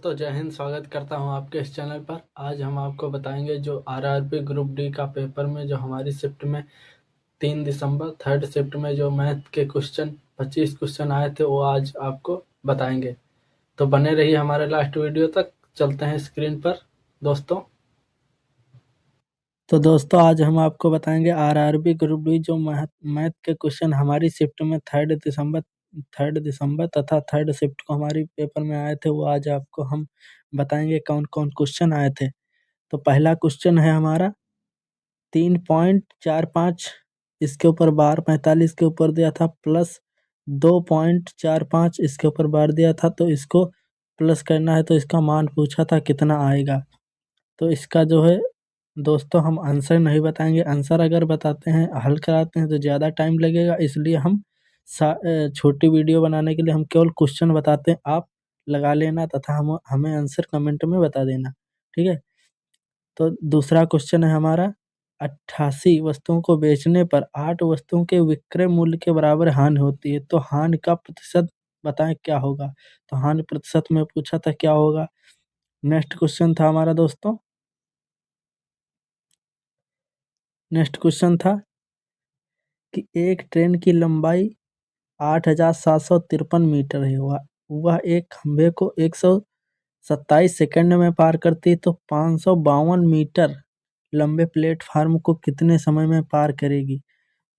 दोस्तों जय हिंद। स्वागत करता हूं आपके इस चैनल पर। आज हम आपको बताएंगे जो आरआरबी ग्रुप डी का पेपर में जो हमारी शिफ्ट में 3 दिसंबर थर्ड शिफ्ट में जो मैथ के क्वेश्चन 25 क्वेश्चन आए थे वो आज आपको बताएंगे। तो बने रहिए हमारे लास्ट वीडियो तक। चलते हैं स्क्रीन पर दोस्तों। तो दोस्तों आज हम आपको बताएंगे आरआरबी ग्रुप डी जो मैथ के क्वेश्चन हमारी शिफ्ट में थर्ड दिसंबर तथा थर्ड शिफ्ट को हमारी पेपर में आए थे वो आज आपको हम बताएंगे कौन कौन क्वेश्चन आए थे। तो पहला क्वेश्चन है हमारा 3.45, इसके ऊपर बार 45 के ऊपर दिया था, प्लस 2.45 इसके ऊपर बार दिया था। तो इसको प्लस करना है तो इसका मान पूछा था कितना आएगा। तो इसका जो है दोस्तों हम आंसर नहीं बताएंगे। आंसर अगर बताते हैं हल कराते हैं तो ज़्यादा टाइम लगेगा, इसलिए हम छोटी वीडियो बनाने के लिए हम केवल क्वेश्चन बताते हैं। आप लगा लेना तथा हमें आंसर कमेंट में बता देना, ठीक है। तो दूसरा क्वेश्चन है हमारा 88 वस्तुओं को बेचने पर 8 वस्तुओं के विक्रय मूल्य के बराबर हानि होती है, तो हानि का प्रतिशत बताएं क्या होगा। तो हानि प्रतिशत में पूछा था क्या होगा। नेक्स्ट क्वेश्चन था हमारा दोस्तों, नेक्स्ट क्वेश्चन था कि एक ट्रेन की लंबाई 8,753 मीटर है। वह एक खंभे को 127 सेकंड में पार करती है, तो 552 मीटर लंबे प्लेटफार्म को कितने समय में पार करेगी।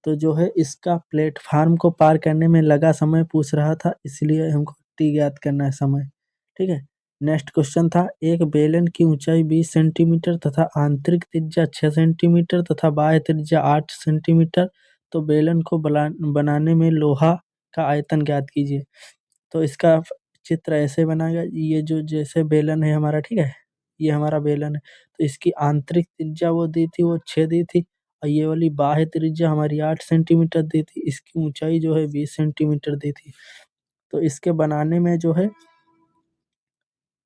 तो जो है इसका प्लेटफार्म को पार करने में लगा समय पूछ रहा था, इसलिए हमको टी ज्ञात करना है समय, ठीक है। नेक्स्ट क्वेश्चन था एक बेलन की ऊंचाई 20 सेंटीमीटर तथा आंतरिक त्रिज्या 6 सेंटीमीटर तथा बाह्य त्रिज्या 8 सेंटीमीटर, तो बेलन को बनाने में लोहा का आयतन ज्ञात कीजिए। तो इसका चित्र ऐसे बनाएगा, ये जो जैसे बेलन है हमारा, ठीक है, ये हमारा बेलन है। तो इसकी आंतरिक त्रिज्या वो दी थी, वो 6 दी थी, और ये वाली बाह्य त्रिज्या हमारी 8 सेंटीमीटर दी थी। इसकी ऊंचाई जो है 20 सेंटीमीटर दी थी। तो इसके बनाने में जो है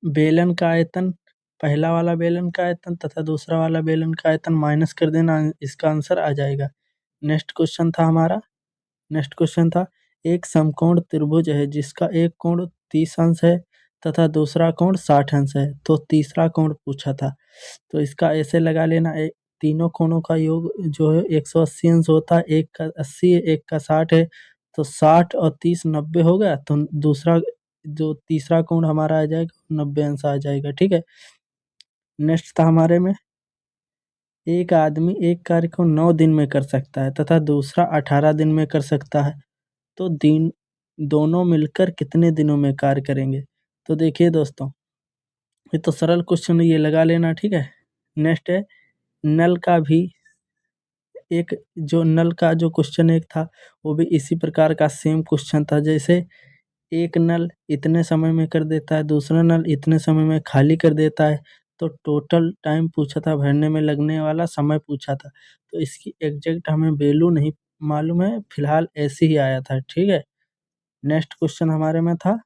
बेलन का आयतन, पहला वाला बेलन का आयतन तथा दूसरा वाला बेलन का आयतन माइनस कर देना, इसका आंसर आ जाएगा। नेक्स्ट क्वेश्चन था हमारा, नेक्स्ट क्वेश्चन था एक समकोण त्रिभुज है जिसका एक कोण 30 अंश है तथा दूसरा कोण 60 अंश है, तो तीसरा कोण पूछा था। तो इसका ऐसे लगा लेना, तीनों कोणों का योग जो है 180 अंश होता है। एक का 80 है, एक का 60 है, तो 60 और 30 90 हो गया। तो दूसरा जो तीसरा कोण हमारा आ जाएगा 90 अंश आ जाएगा, ठीक है। नेक्स्ट था हमारे में एक आदमी एक कार्य को 9 दिन में कर सकता है तथा दूसरा 18 दिन में कर सकता है, तो दिन दोनों मिलकर कितने दिनों में कार्य करेंगे। तो देखिए दोस्तों, ये तो सरल क्वेश्चन है, ये लगा लेना, ठीक है। नेक्स्ट है नल का भी एक, जो नल का जो क्वेश्चन एक था वो भी इसी प्रकार का सेम क्वेश्चन था। जैसे एक नल इतने समय में कर देता है, दूसरा नल इतने समय में खाली कर देता है, तो टोटल टाइम पूछा था, भरने में लगने वाला समय पूछा था। तो इसकी एग्जैक्ट हमें वैल्यू नहीं मालूम है, फिलहाल ऐसे ही आया था, ठीक है। नेक्स्ट क्वेश्चन हमारे में था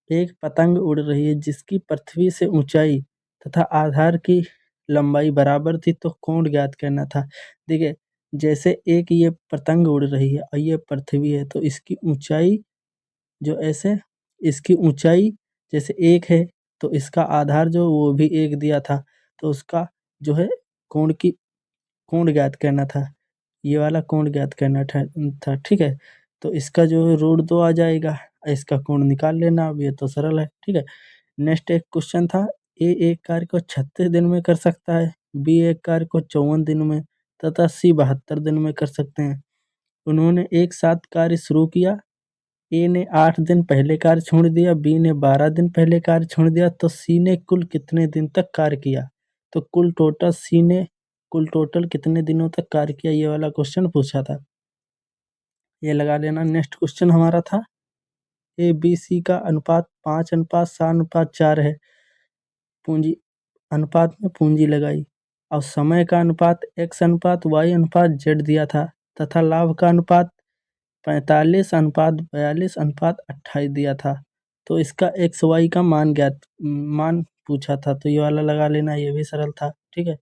एक पतंग उड़ रही है जिसकी पृथ्वी से ऊंचाई तथा आधार की लंबाई बराबर थी, तो कोण ज्ञात करना था। देखिए जैसे एक ये पतंग उड़ रही है और ये पृथ्वी है, तो इसकी ऊंचाई जो ऐसे, इसकी ऊंचाई जैसे एक है, तो इसका आधार जो वो भी एक दिया था, तो उसका जो है कोण की कोण ज्ञात करना था, ये वाला कोण ज्ञात करना था, ठीक है। तो इसका जो है रूट 2 आ जाएगा, इसका कोण निकाल लेना, अब ये तो सरल है, ठीक है। नेक्स्ट एक क्वेश्चन था ए एक कार्य को 36 दिन में कर सकता है, बी एक कार्य को 54 दिन में तथा सी 72 दिन में कर सकते हैं। उन्होंने एक साथ कार्य शुरू किया, ए ने 8 दिन पहले कार्य छोड़ दिया, बी ने 12 दिन पहले कार्य छोड़ दिया, तो सी ने कुल कितने दिन तक कार्य किया। तो कुल टोटल कितने दिनों तक कार्य किया, ये वाला क्वेश्चन पूछा था, ये लगा लेना। नेक्स्ट क्वेश्चन हमारा था ए बी सी का अनुपात 5:7:4 है, पूंजी अनुपात में पूंजी लगाई, और समय का अनुपात x:y:z दिया था तथा लाभ का अनुपात 45:42:28 दिया था। तो इसका एक्स वाई का मान पूछा था, तो ये वाला लगा लेना, ये भी सरल था, ठीक है।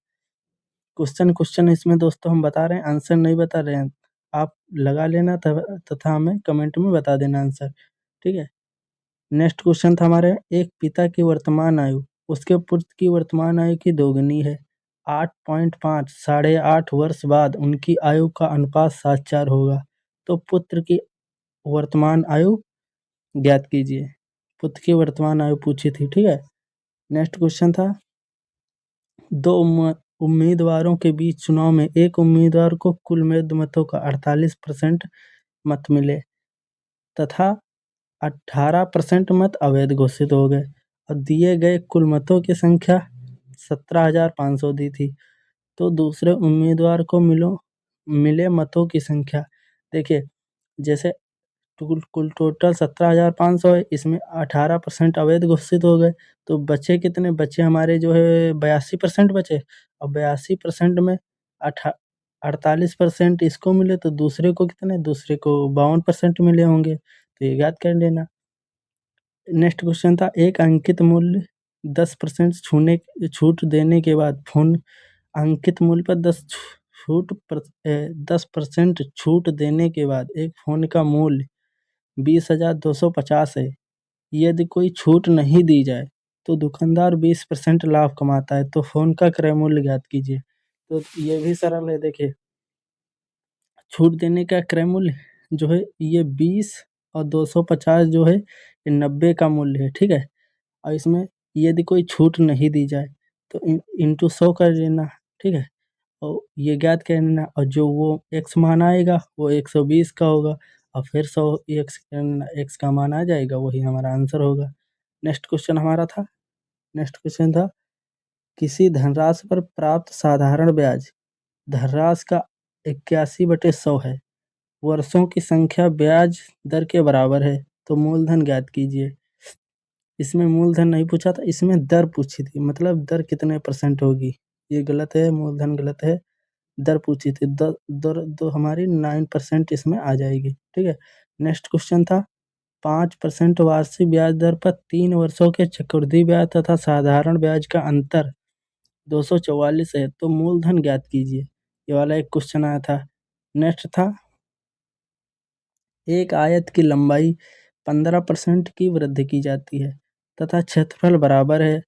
क्वेश्चन इसमें दोस्तों हम बता रहे हैं, आंसर नहीं बता रहे हैं। आप लगा लेना तथा हमें कमेंट में बता देना आंसर, ठीक है। नेक्स्ट क्वेश्चन था हमारे, एक पिता की वर्तमान आयु उसके पुत्र की वर्तमान आयु की दोगुनी है। 8.5 8.5 वर्ष बाद उनकी आयु का अनुपात 7:4 होगा। तो पुत्र की वर्तमान आयु ज्ञात कीजिए। पुत्र की वर्तमान आयु पूछी थी, ठीक है। नेक्स्ट क्वेश्चन था, दो उम्मीदवारों के बीच चुनाव में एक उम्मीदवार को कुल मतों का 48% मत मिले तथा 18% मत अवैध घोषित हो गए और दिए गए कुल मतों की संख्या 17,500 दी थी। तो दूसरे उम्मीदवार को मिले मतों की संख्या, देखिए जैसे कुल टोटल 17,500 है, इसमें 18% अवैध घोषित हो गए, तो बचे कितने, बचे हमारे जो है 82% बचे। और 82% में 48% इसको मिले, तो दूसरे को कितने, दूसरे को 52% मिले होंगे, तो ये याद कर लेना। नेक्स्ट क्वेश्चन था, एक अंकित मूल्य 10% छूट देने के बाद फोन अंकित मूल्य पर 10% छूट देने के बाद एक फोन का मूल्य 20,250 है। यदि कोई छूट नहीं दी जाए तो दुकानदार 20% लाभ कमाता है, तो फोन का क्रय मूल्य ज्ञात कीजिए। तो ये भी सरल है, देखिए छूट देने का क्रय मूल्य जो है ये 20 और 250 जो है ये 90 का मूल्य है, ठीक है। और इसमें यदि कोई छूट नहीं दी जाए तो इंटू 100 कर लेना, ठीक है। और ये ज्ञात करना, और जो वो x मान आएगा वो 120 का होगा, और फिर 100 x का मान आ जाएगा, वही हमारा आंसर होगा। नेक्स्ट क्वेश्चन हमारा था, नेक्स्ट क्वेश्चन था, किसी धनराशि पर प्राप्त साधारण ब्याज धनराशि का 81/100 है। वर्षों की संख्या ब्याज दर के बराबर है, तो मूलधन ज्ञात कीजिए। इसमें मूलधन नहीं पूछा था, इसमें दर पूछी थी, मतलब दर कितने % होगी, ये गलत है, मूलधन गलत है, दर पूछी थी। दर तो हमारी 9% इसमें आ जाएगी, ठीक है। नेक्स्ट क्वेश्चन था, 5% वार्षिक ब्याज दर पर 3 वर्षों के चक्रवृद्धि ब्याज तथा साधारण ब्याज का अंतर 244 है, तो मूलधन ज्ञात कीजिए। ये वाला एक क्वेश्चन आया था। नेक्स्ट था, एक आयत की लंबाई 15% की वृद्धि की जाती है तथा क्षेत्रफल बराबर है,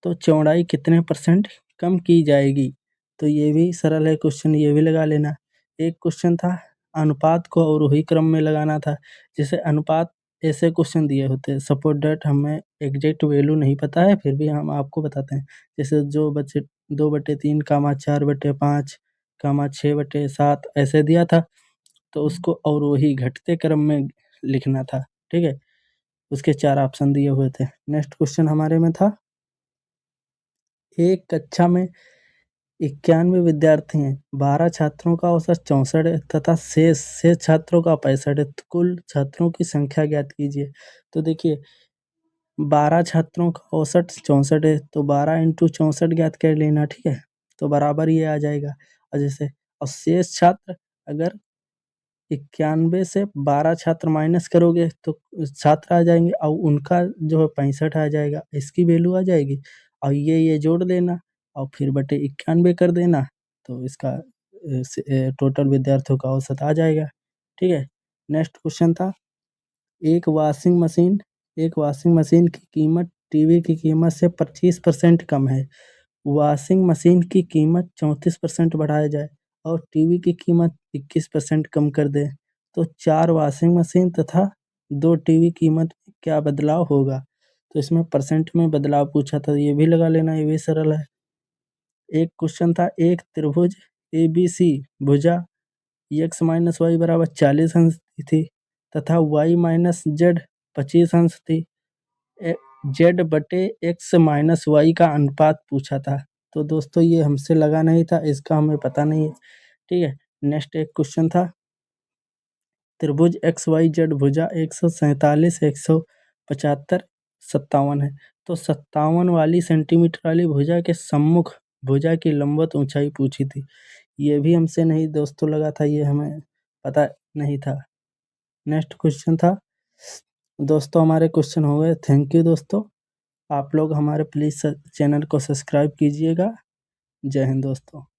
तो चौड़ाई कितने % कम की जाएगी। तो ये भी सरल है क्वेश्चन, ये भी लगा लेना। एक क्वेश्चन था, अनुपात को अवरोही क्रम में लगाना था। जैसे अनुपात ऐसे क्वेश्चन दिए होते हैं, सपोज डेट हमें एग्जैक्ट वैल्यू नहीं पता है, फिर भी हम आपको बताते हैं। जैसे जो बच्चे 2/3 4/5 6/7 ऐसे दिया था, तो उसको अवरोही घटते क्रम में लिखना था, ठीक है। उसके 4 ऑप्शन दिए हुए थे। नेक्स्ट क्वेश्चन हमारे में था, एक कक्षा में 91 विद्यार्थी हैं, 12 छात्रों का औसत 64 है तथा शेष छात्रों का 65 है, तो कुल छात्रों की संख्या ज्ञात कीजिए। तो देखिए 12 छात्रों का औसत 64 है, तो 12 इंटू 64 ज्ञात कर लेना, ठीक है। तो बराबर ये आ जाएगा। और जैसे और शेष छात्र, अगर 91 से 12 छात्र माइनस करोगे तो छात्र आ जाएंगे, और उनका जो है 65 आ जाएगा, इसकी वैल्यू आ जाएगी। और ये जोड़ देना और फिर बटे 91 कर देना, तो इसका टोटल विद्यार्थियों का औसत आ जाएगा, ठीक है। नेक्स्ट क्वेश्चन था, एक वॉशिंग मशीन की कीमत टीवी की कीमत से 25% कम है। वॉशिंग मशीन की कीमत 34% बढ़ाया जाए और टीवी की कीमत 21% कम कर दे, तो 4 वॉशिंग मशीन तथा 2 टीवी कीमत में क्या बदलाव होगा। तो इसमें परसेंट में बदलाव पूछा था, ये भी लगा लेना, ये भी सरल है। एक क्वेश्चन था, एक त्रिभुज ABC भुजा x-y बराबर 40 अंश की थी तथा y-z 25 अंश थी। z/x-y का अनुपात पूछा था। तो दोस्तों ये हमसे लगा नहीं था, इसका हमें पता नहीं है, ठीक है। नेक्स्ट एक क्वेश्चन था, त्रिभुज XYZ भुजा 147 175 57 है, तो 57 वाली सेंटीमीटर वाली भुजा के सम्मुख भुजा की लंबवत ऊंचाई पूछी थी। ये भी हमसे नहीं दोस्तों लगा था, ये हमें पता नहीं था। नेक्स्ट क्वेश्चन था, दोस्तों हमारे क्वेश्चन हो गए। थैंक यू दोस्तों, आप लोग हमारे प्लीज़ चैनल को सब्सक्राइब कीजिएगा। जय हिंद दोस्तों।